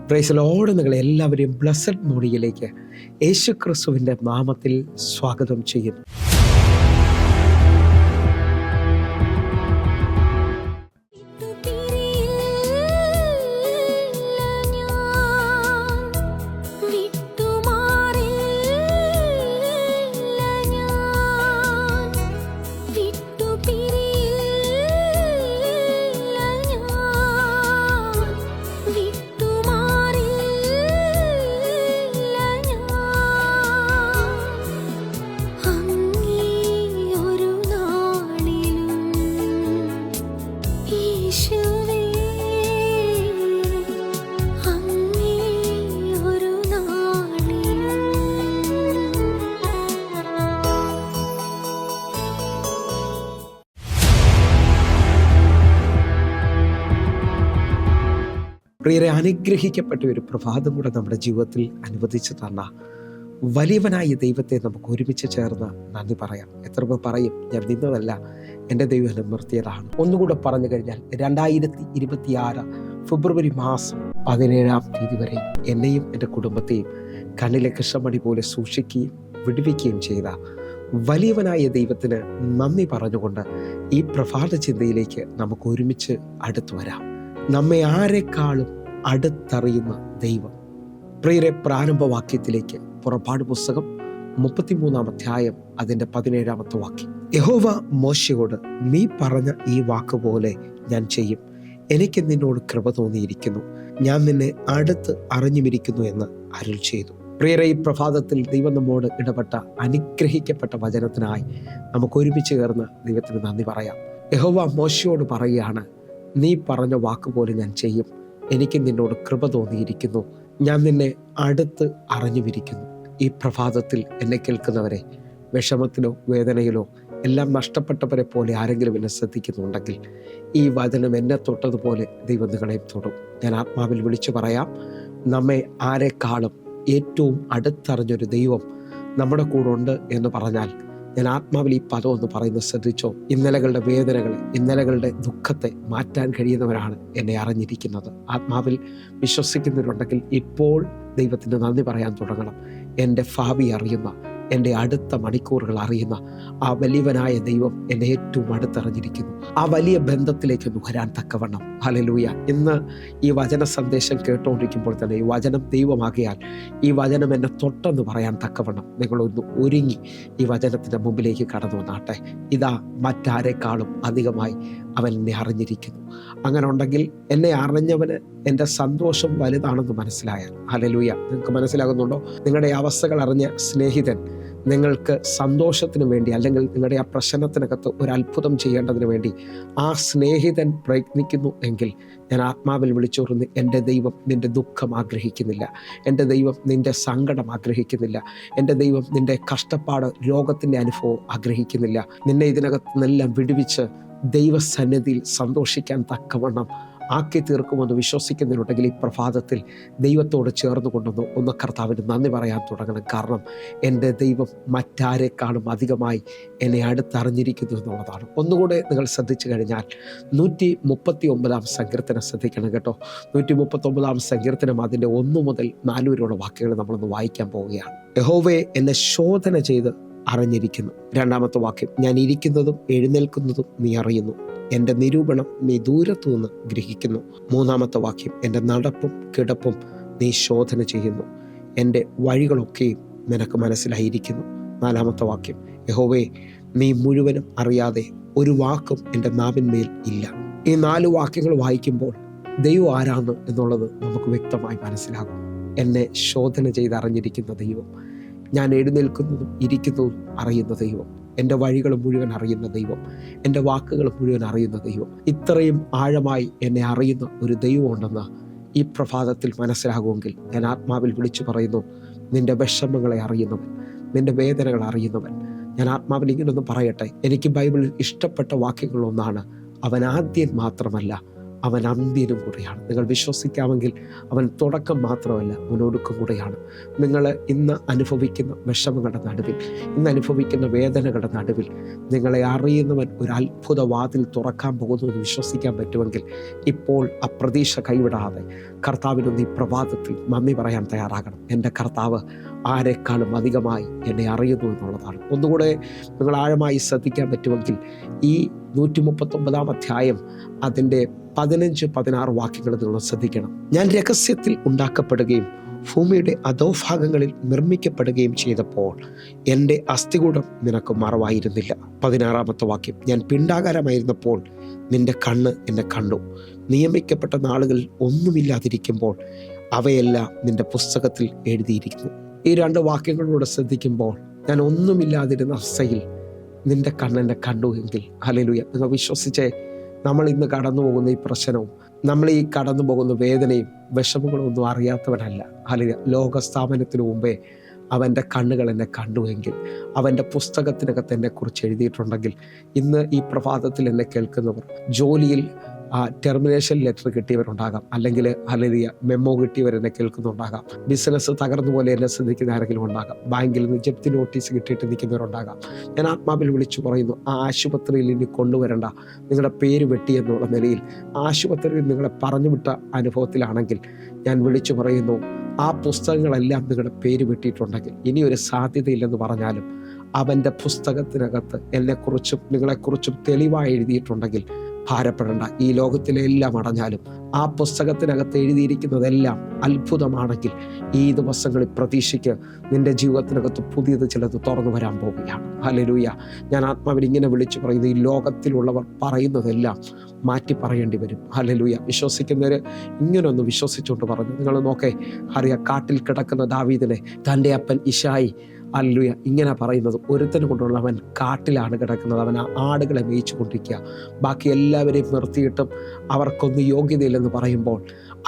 Praise the Lord. നിങ്ങളെ എല്ലാവരെയും blessed മോർണിംഗിലേക്ക് യേശു ക്രിസ്തുവിൻ്റെ നാമത്തിൽ സ്വാഗതം ചെയ്യുന്നു. പ്രിയരെ, അനുഗ്രഹിക്കപ്പെട്ട ഒരു പ്രഭാതം കൂടെ നമ്മുടെ ജീവിതത്തിൽ അനുവദിച്ചു തന്ന വലിയവനായ ദൈവത്തെ നമുക്ക് ഒരുമിച്ച് ചേർന്ന് നന്ദി പറയാം. എത്ര പേർ പറയും, ഞാൻ നിന്നതല്ല, എൻ്റെ ദൈവം എന്നെ നിർത്തിയതാണ്. ഒന്നുകൂടെ പറഞ്ഞു കഴിഞ്ഞാൽ 2026 ഫെബ്രുവരി മാസം 17 വരെ എന്നെയും എൻ്റെ കുടുംബത്തെയും കണ്ണിലെ കൃഷ്ണമണി പോലെ സൂക്ഷിക്കുകയും വിടുവിക്കുകയും ചെയ്ത വലിയവനായ ദൈവത്തിന് നന്ദി പറഞ്ഞുകൊണ്ട് ഈ പ്രഭാത ചിന്തയിലേക്ക് നമുക്ക് ഒരുമിച്ച് അടുത്തു വരാം. നമ്മെ ആരെക്കാളും അടുത്തറിയുന്ന ദൈവം. പ്രിയരെ, പ്രാരംഭവാക്യത്തിലേക്ക് പുറപ്പാട് പുസ്തകം 33 അധ്യായം അതിൻ്റെ 17 വാക്യം. യഹോവ മോശയോട്, നീ പറഞ്ഞ ഈ വാക്കുപോലെ ഞാൻ ചെയ്യും, എനിക്ക് നിന്നോട് കൃപ തോന്നിയിരിക്കുന്നു, ഞാൻ നിന്നെ അടുത്ത് അറിഞ്ഞുമിരിക്കുന്നു എന്ന് അരുൾ ചെയ്തു. പ്രിയരെ, ഈ പ്രഭാതത്തിൽ ദൈവം നമ്മോട് ഇടപെട്ട അനുഗ്രഹിക്കപ്പെട്ട വചനത്തിനായി നമുക്ക് ഒരുമിച്ച് ചേർന്ന് ദൈവത്തിന് നന്ദി പറയാം. യഹോവ മോശയോട് പറയുകയാണ്, നീ പറഞ്ഞ വാക്കുപോലെ ഞാൻ ചെയ്യും, എനിക്ക് നിന്നോട് കൃപ തോന്നിയിരിക്കുന്നു, ഞാൻ നിന്നെ അടുത്ത് അറിഞ്ഞുമിരിക്കുന്നു. ഈ പ്രഭാതത്തിൽ എന്നെ കേൾക്കുന്നവരെ, വിഷമത്തിലോ വേദനയിലോ എല്ലാം നഷ്ടപ്പെട്ടവരെ പോലെ ആരെങ്കിലും എന്നെ ശ്രദ്ധിക്കുന്നുണ്ടെങ്കിൽ ഈ വചനം എന്നെ തൊട്ടതുപോലെ ദൈവം നിങ്ങളെ തൊടും. ഞാൻ ആത്മാവിൽ വിളിച്ചു പറയാം, നമ്മെ ആരെക്കാളും ഏറ്റവും അടുത്തറിഞ്ഞൊരു ദൈവം നമ്മുടെ കൂടെ ഉണ്ട് എന്ന് പറഞ്ഞാൽ ഞാൻ ആത്മാവിൽ ഈ പദം എന്ന് പറയുന്നത് ശ്രദ്ധിച്ചോ. ഇന്നലകളുടെ വേദനകളെ, ഇന്നലകളുടെ ദുഃഖത്തെ മാറ്റാൻ കഴിയുന്നവരാണ് എന്നെ അറിഞ്ഞിരിക്കുന്നത്. ആത്മാവിൽ വിശ്വസിക്കുന്നവരുണ്ടെങ്കിൽ ഇപ്പോൾ ദൈവത്തിന് നന്ദി പറയാൻ തുടങ്ങണം. എൻ്റെ ഭാവി അറിയുന്ന, എൻ്റെ അടുത്ത മണിക്കൂറുകൾ അറിയുന്ന ആ വലിയവനായ ദൈവം എന്നെ ഏറ്റവും അടുത്തറിഞ്ഞിരിക്കുന്നു. ആ വലിയ ബന്ധത്തിലേക്ക് നുകരാൻ തക്കവണ്ണം. ഹല്ലേലൂയ. ഇന്ന് ഈ വചന സന്ദേശം കേട്ടുകൊണ്ടിരിക്കുമ്പോൾ തന്നെ ഈ വചനം ദൈവമാകിയാൽ ഈ വചനം എന്നെ തൊട്ടെന്ന് പറയാൻ തക്കവണ്ണം നിങ്ങളൊന്ന് ഒരുങ്ങി ഈ വചനത്തിൻ്റെ മുമ്പിലേക്ക് കടന്നു വന്നാട്ടെ. ഇതാ, മറ്റാരെക്കാളും അധികമായി അവൻ എന്നെ അറിഞ്ഞിരിക്കുന്നു. അങ്ങനെ ഉണ്ടെങ്കിൽ എന്നെ അറിഞ്ഞവന് എൻ്റെ സന്തോഷം വലുതാണെന്ന് മനസ്സിലായാൽ, ഹല്ലേലൂയ. നിങ്ങൾക്ക് മനസ്സിലാകുന്നുണ്ടോ? നിങ്ങളുടെ അവസ്ഥകൾ അറിഞ്ഞ സ്നേഹിതൻ നിങ്ങൾക്ക് സന്തോഷത്തിന് വേണ്ടി, അല്ലെങ്കിൽ നിങ്ങളുടെ ആ പ്രശ്നത്തിനകത്ത് ഒരു അത്ഭുതം ചെയ്യേണ്ടതിന് വേണ്ടി ആ സ്നേഹിതൻ പ്രയത്നിക്കുന്നു എങ്കിൽ ഞാൻ ആത്മാവിൽ വിളിച്ചോറുന്നു, എൻ്റെ ദൈവം നിൻ്റെ ദുഃഖം ആഗ്രഹിക്കുന്നില്ല, എൻ്റെ ദൈവം നിൻ്റെ സങ്കടം ആഗ്രഹിക്കുന്നില്ല, എൻ്റെ ദൈവം നിൻ്റെ കഷ്ടപ്പാട്, രോഗത്തിൻ്റെ അനുഭവം ആഗ്രഹിക്കുന്നില്ല. നിന്നെ ഇതിനകത്ത് നിന്നെല്ലാം വിടുവിച്ച് ദൈവസന്നിധിയിൽ സന്തോഷിക്കാൻ തക്കവണ്ണം ആക്കി തീർക്കുമെന്ന് വിശ്വസിക്കുന്നതിനുണ്ടെങ്കിൽ ഈ പ്രഭാതത്തിൽ ദൈവത്തോട് ചേർന്ന് കൊണ്ടുവന്ന് ഒന്ന് കർത്താവിന് നന്ദി പറയാൻ തുടങ്ങണം. കാരണം എൻ്റെ ദൈവം മറ്റാരെക്കാളും അധികമായി എന്നെ അടുത്തറിഞ്ഞിരിക്കുന്നു എന്നുള്ളതാണ്. ഒന്നുകൂടെ നിങ്ങൾ ശ്രദ്ധിച്ചു കഴിഞ്ഞാൽ 139 സങ്കീർത്തനം ശ്രദ്ധിക്കണം കേട്ടോ. 139 സങ്കീർത്തനം അതിൻ്റെ 1 മുതൽ 4 വരെയുള്ള വാക്യങ്ങൾ നമ്മളൊന്ന് വായിക്കാൻ പോവുകയാണ്. യഹോവയെ എന്നെ ശോധന ചെയ്ത് അറിഞ്ഞിരിക്കുന്നു. 2 വാക്യം, ഞാൻ ഇരിക്കുന്നതും എഴുന്നേൽക്കുന്നതും നീ അറിയുന്നു, എൻ്റെ നിരൂപണം നീ ദൂരത്തു നിന്ന് ഗ്രഹിക്കുന്നു. 3 വാക്യം, എൻ്റെ നടപ്പും കിടപ്പും നീ ശോധന ചെയ്യുന്നു, എൻ്റെ വഴികളൊക്കെയും നിനക്ക് മനസ്സിലായിരിക്കുന്നു. 4 വാക്യം, യഹോവേ, നീ മുഴുവനും അറിയാതെ ഒരു വാക്കും എൻ്റെ നാവിന്മേൽ ഇല്ല. ഈ 4 വാക്യങ്ങൾ വായിക്കുമ്പോൾ ദൈവം ആരാണ് എന്നുള്ളത് നമുക്ക് വ്യക്തമായി മനസ്സിലാകും. എന്നെ ശോധന ചെയ്ത് അറിഞ്ഞിരിക്കുന്ന ദൈവം, ഞാൻ എഴുന്നേൽക്കുന്നതും ഇരിക്കുന്നതും അറിയുന്ന ദൈവം, എൻ്റെ വഴികൾ മുഴുവൻ അറിയുന്ന ദൈവം, എൻ്റെ വാക്കുകൾ മുഴുവൻ അറിയുന്ന ദൈവം, ഇത്രയും ആഴമായി എന്നെ അറിയുന്ന ഒരു ദൈവം ഉണ്ടെന്ന് ഈ പ്രഭാതത്തിൽ മനസ്സിലാകുമെങ്കിൽ ഞാൻ ആത്മാവിൽ വിളിച്ചു പറയുന്നു, നിൻ്റെ വിഷമങ്ങളെ അറിയുന്നവൻ, നിൻ്റെ വേദനകൾ അറിയുന്നവൻ. ഞാൻ ആത്മാവിൽ ഇങ്ങനൊന്ന് പറയട്ടെ, എനിക്ക് ബൈബിളിൽ ഇഷ്ടപ്പെട്ട വാക്യങ്ങളൊന്നാണ്, അവൻ ആദ്യൻ മാത്രമല്ല അവൻ അന്ത്യനും കൂടെയാണ്. നിങ്ങൾ വിശ്വസിക്കാമെങ്കിൽ അവൻ തുടക്കം മാത്രമല്ല, അവൻ ഒടുക്കം കൂടെയാണ്. നിങ്ങൾ ഇന്ന് അനുഭവിക്കുന്ന വിഷമങ്ങളുടെ നടുവിൽ, ഇന്ന് അനുഭവിക്കുന്ന വേദനകളുടെ നടുവിൽ നിങ്ങളെ അറിയുന്നവൻ ഒരു അത്ഭുത വാതിൽ തുറക്കാൻ പോകുന്നു എന്ന് വിശ്വസിക്കാൻ പറ്റുമെങ്കിൽ ഇപ്പോൾ ആ പ്രതീക്ഷ കൈവിടാതെ കർത്താവിനൊന്ന് ഈ പ്രഭാതത്തിൽ നന്ദി പറയാൻ തയ്യാറാകണം. എൻ്റെ കർത്താവ് ആരെക്കാളും അധികമായി എന്നെ അറിയുന്നു എന്നുള്ളതാണ്. ഒന്നുകൂടെ നിങ്ങൾ ആഴമായി ശ്രദ്ധിക്കാൻ പറ്റുമെങ്കിൽ ഈ 139 അധ്യായം അതിൻ്റെ 15-16 വാക്യങ്ങൾ നിങ്ങൾ ശ്രദ്ധിക്കണം. ഞാൻ രഹസ്യത്തിൽ ഉണ്ടാക്കപ്പെടുകയും ഭൂമിയുടെ അധോഭാഗങ്ങളിൽ നിർമ്മിക്കപ്പെടുകയും ചെയ്തപ്പോൾ എൻ്റെ അസ്ഥികൂടം നിനക്ക് മറവായിരുന്നില്ല. 16 വാക്യം, ഞാൻ പിണ്ഡാകാരമായിരുന്നപ്പോൾ നിന്റെ കണ്ണ് എന്നെ കണ്ടു. നിയമിക്കപ്പെട്ട നാളുകളിൽ ഒന്നുമില്ലാതിരിക്കുമ്പോൾ അവയെല്ലാം നിന്റെ പുസ്തകത്തിൽ എഴുതിയിരിക്കുന്നു. ഈ 2 വാക്യങ്ങളിലൂടെ ശ്രദ്ധിക്കുമ്പോൾ ഞാൻ ഒന്നുമില്ലാതിരുന്ന അവസ്ഥയിൽ നിന്റെ കണ്ണെന്നെ കണ്ടു എങ്കിൽ, ഹല്ലേലൂയ, നിങ്ങൾ വിശ്വസിച്ചേ. നമ്മൾ ഇന്ന് കടന്നു പോകുന്ന ഈ പ്രശ്നവും നമ്മൾ ഈ കടന്നു പോകുന്ന വേദനയും വിഷമങ്ങളും ഒന്നും അറിയാത്തവനല്ല. ഹല്ലേലൂയ. ലോകസ്ഥാപനത്തിന് മുമ്പേ അവൻ്റെ കണ്ണുകൾ എന്നെ കണ്ടുവെങ്കിൽ, അവൻ്റെ പുസ്തകത്തിനകത്ത് എന്നെക്കുറിച്ച് എഴുതിയിട്ടുണ്ടെങ്കിൽ, ഇന്ന് ഈ പ്രഭാതത്തിൽ എന്നെ കേൾക്കുന്നവർ ജോലിയിൽ ടെർമിനേഷൻ ലെറ്റർ കിട്ടിയവരുണ്ടാകാം, അല്ലെങ്കിൽ ഹല്ലേലൂയ മെമ്മോ കിട്ടിയവരെന്നെ കേൾക്കുന്നുണ്ടാകാം. ബിസിനസ് തകർന്നു പോലെ എന്നെ ശ്രദ്ധിക്കുന്ന ആരെങ്കിലും ഉണ്ടാകാം. ബാങ്കിൽ നിന്ന് ജപ്തി നോട്ടീസ് കിട്ടിയിട്ട് നിൽക്കുന്നവരുണ്ടാകാം. ഞാൻ ആത്മാവിൽ വിളിച്ചു പറയുന്നു, ആ ആശുപത്രിയിൽ ഇനി കൊണ്ടുവരേണ്ട, നിങ്ങളുടെ പേര് വെട്ടി എന്നുള്ള നിലയിൽ ആശുപത്രിയിൽ നിങ്ങളെ പറഞ്ഞു വിട്ട അനുഭവത്തിലാണെങ്കിൽ ഞാൻ വിളിച്ചു പറയുന്നു, ആ പുസ്തകങ്ങളെല്ലാം നിങ്ങളുടെ പേര് വെട്ടിയിട്ടുണ്ടെങ്കിൽ ഇനി ഒരു സാധ്യതയില്ലെന്ന് പറഞ്ഞാലും അവൻ്റെ പുസ്തകത്തിനകത്ത് എന്നെക്കുറിച്ചും നിങ്ങളെക്കുറിച്ചും തെളിവായി എഴുതിയിട്ടുണ്ടെങ്കിൽ ഭാരപ്പെടേണ്ട. ഈ ലോകത്തിലെ എല്ലാം അടഞ്ഞാലും ആ പുസ്തകത്തിനകത്ത് എഴുതിയിരിക്കുന്നതെല്ലാം അത്ഭുതമാണെങ്കിൽ ഈ ദിവസങ്ങളിൽ പ്രതീക്ഷയ്ക്ക് നിന്റെ ജീവിതത്തിനകത്ത് പുതിയത് ചിലത് തുറന്നു വരാൻ പോവുകയാണ്. ഹല്ലേലൂയ. ഞാൻ ആത്മാവിൽ ഇങ്ങനെ വിളിച്ചു പറയുന്നു, ഈ ലോകത്തിലുള്ളവർ പറയുന്നതെല്ലാം മാറ്റി പറയേണ്ടി വരും. ഹല്ലേലൂയ. വിശ്വസിക്കുന്നവർ ഇങ്ങനൊന്ന് വിശ്വസിച്ചുകൊണ്ട് പറഞ്ഞു. നിങ്ങൾ നോക്കേ, കാട്ടിൽ കിടക്കുന്ന ദാവീദിനെ തൻ്റെ അപ്പൻ ഇശായി ഹല്ലേലൂയ ഇങ്ങനെ പറയുന്നത്, ഒരുത്തന് കൊണ്ടുള്ള അവൻ കാട്ടിലാണ് കിടക്കുന്നത്, അവൻ ആടുകളെ മേയിച്ചു കൊണ്ടിരിക്കുക, ബാക്കി എല്ലാവരെയും നിർത്തിയിട്ടും അവർക്കൊന്നും യോഗ്യതയില്ലെന്ന് പറയുമ്പോൾ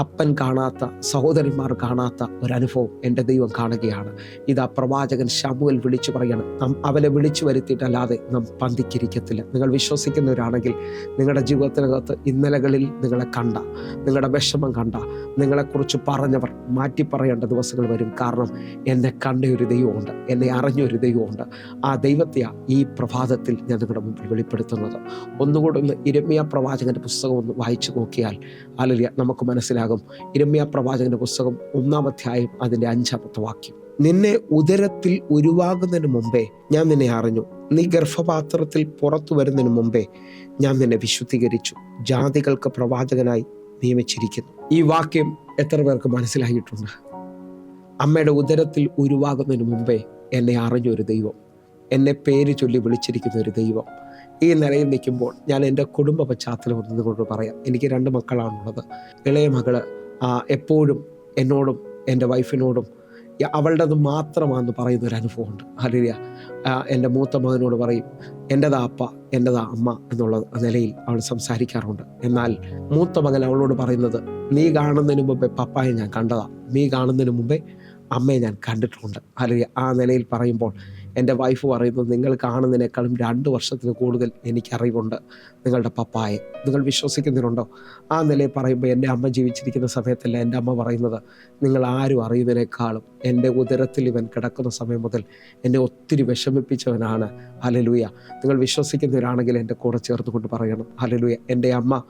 അപ്പൻ കാണാത്ത, സഹോദരന്മാർ കാണാത്ത ഒരനുഭവം എൻ്റെ ദൈവം കാണുകയാണ്. ഇതാ പ്രവാചകൻ ശമൂവേൽ വിളിച്ചു പറയാണ്, അവനെ വിളിച്ചു വരുത്തിയിട്ടല്ലാതെ നാം പന്തിക്കിരിക്കത്തില്ല. നിങ്ങൾ വിശ്വസിക്കുന്നവരാണെങ്കിൽ നിങ്ങളുടെ ജീവിതത്തിനകത്ത് ഇന്നലകളിൽ നിങ്ങളെ കണ്ട, നിങ്ങളുടെ വിഷമം കണ്ട, നിങ്ങളെക്കുറിച്ച് പറഞ്ഞവർ മാറ്റി പറയേണ്ട ദിവസങ്ങൾ വരും. കാരണം എന്നെ കണ്ട ഒരു ദൈവമുണ്ട്, എന്നെ അറിഞ്ഞൊരു ദൈവമുണ്ട്. ആ ദൈവത്തെയാണ് ഈ പ്രഭാതത്തിൽ ഞാൻ നിങ്ങളുടെ മുമ്പിൽ വെളിപ്പെടുത്തുന്നത്. ഒന്നുകൂടെ ഒന്ന് യിരെമ്യാ പ്രവാചകൻ്റെ പുസ്തകം ഒന്ന് വായിച്ചു നോക്കിയാൽ ഹല്ലേലൂയ നമുക്ക് മനസ്സിലാകും. യിരെമ്യാ പ്രവാചകന്റെ പുസ്തകം 1-ാം അധ്യായം അതിൻ്റെ 5-ാമത്തെ വാക്യം, നിന്നെ ഉദരത്തിൽ ഉരുവാകുന്നതിന് മുമ്പേ ഞാൻ നിന്നെ അറിഞ്ഞു, നീ ഗർഭപാത്രത്തിൽ പുറത്തു വരുന്നതിന് മുമ്പേ ഞാൻ നിന്നെ വിശുദ്ധീകരിച്ചു, ജാതികൾക്ക് പ്രവാചകനായി നിയമിച്ചിരിക്കുന്നു. ഈ വാക്യം എത്ര പേർക്ക് മനസ്സിലായിട്ടുണ്ട്? അമ്മയുടെ ഉദരത്തിൽ ഉരുവാകുന്നതിന് മുമ്പേ എന്നെ അറിഞ്ഞൊരു ദൈവം, എന്നെ പേര് ചൊല്ലി വിളിച്ചിരിക്കുന്ന ഒരു ദൈവം. ഈ നിലയിൽ നിൽക്കുമ്പോൾ ഞാൻ എൻ്റെ കുടുംബ പശ്ചാത്തലം ഒന്നുകൊണ്ട് പറയാം. എനിക്ക് 2 മക്കളാണുള്ളത്. ഇളയ മകള് എപ്പോഴും എന്നോടും എൻ്റെ വൈഫിനോടും അവളുടേത് മാത്രമാണെന്ന് പറയുന്നൊരു അനുഭവമുണ്ട്. ഹല്ലേലൂയ. എൻ്റെ മൂത്ത മകനോട് പറയും, എൻ്റെതാ അപ്പ, എൻ്റെതാ അമ്മ എന്നുള്ള നിലയിൽ അവൾ സംസാരിക്കാറുണ്ട്. എന്നാൽ മൂത്ത മകൻ അവളോട് പറയുന്നത്, നീ കാണുന്നതിന് മുമ്പേ പപ്പായെ ഞാൻ കണ്ടതാ, നീ കാണുന്നതിന് മുമ്പേ അമ്മയെ ഞാൻ കണ്ടിട്ടുണ്ട്. അല്ലെങ്കിൽ ആ നിലയിൽ പറയുമ്പോൾ എൻ്റെ വൈഫ് പറയുന്നത്, നിങ്ങൾ കാണുന്നതിനേക്കാളും 2 വർഷത്തിന് കൂടുതൽ എനിക്കറിവുണ്ട് നിങ്ങളുടെ പപ്പായെ. നിങ്ങൾ വിശ്വസിക്കുന്നുണ്ടോ? ആ നിലയിൽ പറയുമ്പോൾ എൻ്റെ അമ്മ ജീവിച്ചിരിക്കുന്ന സമയത്തല്ല എൻ്റെ അമ്മ പറയുന്നത്, നിങ്ങൾ ആരും അറിയുന്നതിനേക്കാളും എൻ്റെ ഉദരത്തിൽ ഇവൻ കിടക്കുന്ന സമയം മുതൽ എന്നെ ഒത്തിരി വിഷമിപ്പിച്ചവനാണ്. ഹല്ലേലൂയ. നിങ്ങൾ വിശ്വസിക്കുന്നവരാണെങ്കിൽ എൻ്റെ കൂടെ ചേർത്തുകൊണ്ട് പറയണം, ഹല്ലേലൂയ. എൻ്റെ അമ്മ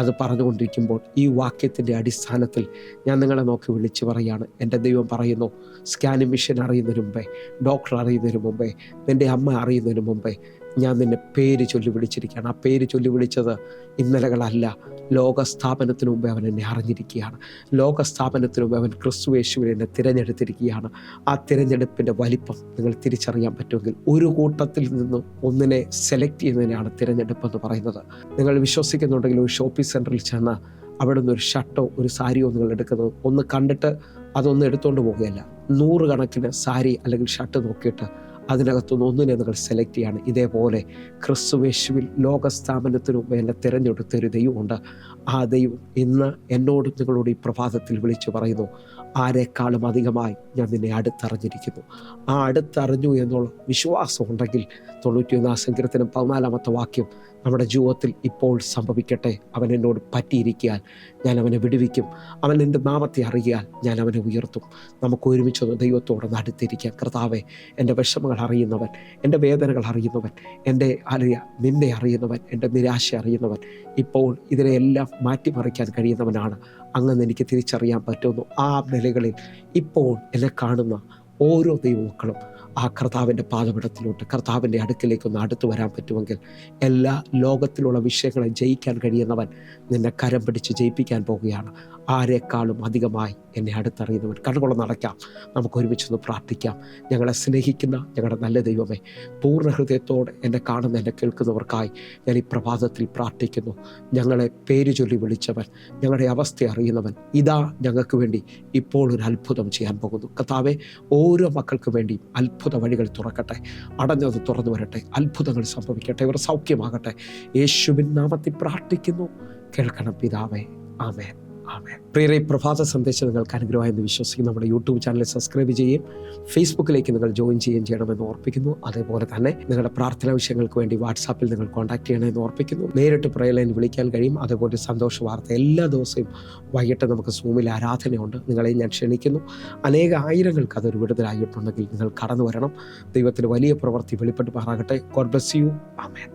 അത് പറഞ്ഞുകൊണ്ടിരിക്കുമ്പോൾ ഈ വാക്യത്തിൻ്റെ അടിസ്ഥാനത്തിൽ ഞാൻ നിങ്ങളെ നോക്കി വിളിച്ചു പറയുകയാണ്. എൻ്റെ ദൈവം പറയുന്നു, സ്കാനിങ് മെഷീൻ അറിയുന്നതിന് മുമ്പേ, ഡോക്ടർ അറിയുന്നതിന് മുമ്പേ, നിൻ്റെ അമ്മ അറിയുന്നതിന് മുമ്പേ ഞാൻ നിന്നെ പേര് ചൊല്ലി വിളിച്ചിരിക്കുകയാണ്. ആ പേര് ചൊല്ലി വിളിച്ചത് ഇന്നലകളല്ല, ലോകസ്ഥാപനത്തിന് മുമ്പേ അവൻ എന്നെ അറിഞ്ഞിരിക്കുകയാണ്. ലോകസ്ഥാപനത്തിന് മുമ്പേ അവൻ ക്രിസ്തു യേശുവിനെ എന്നെ തിരഞ്ഞെടുത്തിരിക്കുകയാണ്. ആ തിരഞ്ഞെടുപ്പിൻ്റെ വലിപ്പം നിങ്ങൾ തിരിച്ചറിയാൻ പറ്റുമെങ്കിൽ, ഒരു കൂട്ടത്തിൽ നിന്ന് ഒന്നിനെ സെലക്ട് ചെയ്യുന്നതിനാണ് തിരഞ്ഞെടുപ്പ് എന്ന് പറയുന്നത്. നിങ്ങൾ വിശ്വസിക്കുന്നുണ്ടെങ്കിൽ ഒരു ഷോപ്പിംഗ് സെൻറ്ററിൽ ചെന്ന് അവിടെ നിന്ന് ഒരു ഷർട്ടോ ഒരു സാരിയോ നിങ്ങൾ എടുക്കുന്നത്, ഒന്ന് കണ്ടിട്ട് അതൊന്നും എടുത്തുകൊണ്ട് പോവുകയല്ല. 100 കണക്കിന് സാരി അല്ലെങ്കിൽ ഷർട്ട് നോക്കിയിട്ട് അതിനകത്തുനിന്ന് ഒന്നിനെ നിങ്ങൾ സെലക്ട് ചെയ്യാണ്. ഇതേപോലെ ക്രിസ്തുയേശുവിൽ ലോകസ്ഥാപനത്തിന് മുമ്പ് എന്നെ തിരഞ്ഞെടുത്തൊരു ദൈവമുണ്ട്. ആ ദൈവം ഇന്ന് എന്നോടും നിങ്ങളോട് ഈ പ്രഭാതത്തിൽ വിളിച്ചു പറയുന്നു, ആരെക്കാളും അധികമായി ഞാൻ നിന്നെ അടുത്തറിഞ്ഞിരിക്കുന്നു. ആ അടുത്തറിഞ്ഞു എന്നുള്ള വിശ്വാസം ഉണ്ടെങ്കിൽ 91 സങ്കീർത്തനം 14 വാക്യം നമ്മുടെ ജീവിതത്തിൽ ഇപ്പോൾ സംഭവിക്കട്ടെ. അവൻ എന്നോട് പറ്റിയിരിക്കാൻ ഞാൻ അവനെ വിടുവിക്കും, അവൻ എൻ്റെ നാമത്തെ അറിയാൻ ഞാൻ അവനെ ഉയർത്തും. നമുക്ക് ഒരുമിച്ച് ദൈവത്തോട് അടുത്തിരിക്കാം. കർത്താവേ, എൻ്റെ വിഷമങ്ങൾ അറിയുന്നവൻ, എൻ്റെ വേദനകൾ അറിയുന്നവൻ, എൻ്റെ നിന്നെ അറിയുന്നവൻ, എൻ്റെ നിരാശ അറിയുന്നവൻ, ഇപ്പോൾ ഇതിനെയെല്ലാം മാറ്റിമറിക്കാൻ കഴിയുന്നവനാണ് അങ്ങെന്ന് എനിക്ക് തിരിച്ചറിയാൻ പറ്റുന്നു. ആ നിലകളിൽ ഇപ്പോൾ എന്നെ കാണുന്ന ഓരോ ദൈവമക്കളും ആ കർത്താവിൻ്റെ പാദപീഠത്തിലോട്ട്, കർത്താവിൻ്റെ അടുക്കിലേക്കൊന്ന് അടുത്ത് വരാൻ പറ്റുമെങ്കിൽ എല്ലാ ലോകത്തിലുള്ള വിഷയങ്ങളെ ജയിക്കാൻ കഴിയുന്നവൻ നിന്നെ കരം പിടിച്ച് ജയിപ്പിക്കാൻ പോവുകയാണ്. ആരെക്കാളും അധികമായി എന്നെ അടുത്തറിയുന്നവൻ. കണ്ണുകൊള്ളൊന്ന് അടയ്ക്കാം, നമുക്ക് ഒരുമിച്ചൊന്ന് പ്രാർത്ഥിക്കാം. ഞങ്ങളെ സ്നേഹിക്കുന്ന ഞങ്ങളുടെ നല്ല ദൈവമേ, പൂർണ്ണ ഹൃദയത്തോടെ എന്നെ കാണുന്ന എന്നെ കേൾക്കുന്നവർക്കായി ഞാൻ ഈ പ്രഭാതത്തിൽ പ്രാർത്ഥിക്കുന്നു. ഞങ്ങളെ പേര് ചൊല്ലി വിളിച്ചവൻ, ഞങ്ങളുടെ അവസ്ഥ അറിയുന്നവൻ, ഇതാ ഞങ്ങൾക്ക് വേണ്ടി ഇപ്പോൾ ഒരു അത്ഭുതം ചെയ്യാൻ പോകുന്നു. കർത്താവേ, ഓരോ മക്കൾക്ക് വേണ്ടിയും അത്ഭുത വഴികൾ തുറക്കട്ടെ, അടഞ്ഞത് തുറന്നു വരട്ടെ, അത്ഭുതങ്ങൾ സംഭവിക്കട്ടെ, ഇവർ സൗഖ്യമാകട്ടെ. യേശുവിൻ നാമത്തിൽ പ്രാർത്ഥിക്കുന്നു, കേൾക്കണം പിതാവേ. ആമേൻ, ആമേൻ. പ്രിയരെ, പ്രഭാത സന്ദേശം നിങ്ങൾക്ക് അനുഗ്രഹമായെന്ന് വിശ്വസിക്കുന്നു. നമ്മുടെ യൂട്യൂബ് ചാനൽ സബ്സ്ക്രൈബ് ചെയ്യുകയും ഫേസ്ബുക്കിലേക്ക് നിങ്ങൾ ജോയിൻ ചെയ്യുകയും ചെയ്യണമെന്ന് ഓർപ്പിക്കുന്നു. അതേപോലെ തന്നെ നിങ്ങളുടെ പ്രാർത്ഥനാ വിഷയങ്ങൾക്ക് വേണ്ടി വാട്സാപ്പിൽ നിങ്ങൾ കോൺടാക്ട് ചെയ്യണമെന്ന് ഓർപ്പിക്കുന്നു. നേരിട്ട് പ്രയർ ലൈൻ വിളിക്കാൻ കഴിയും. അതേപോലെ സന്തോഷ വാർത്ത എല്ലാ ദിവസവും വൈകിട്ട് നമുക്ക് സൂമിൽ ആരാധനയുണ്ട്. നിങ്ങളെ ഞാൻ ക്ഷണിക്കുന്നു. ആയിരങ്ങൾക്ക് അതൊരു വിടുതലായിട്ടുണ്ടെങ്കിൽ നിങ്ങൾ കടന്നു വരണം. ദൈവത്തിന് വലിയ പ്രവൃത്തി വെളിപ്പെട്ട് മാറാകട്ടെ. God bless you. ആമേൻ.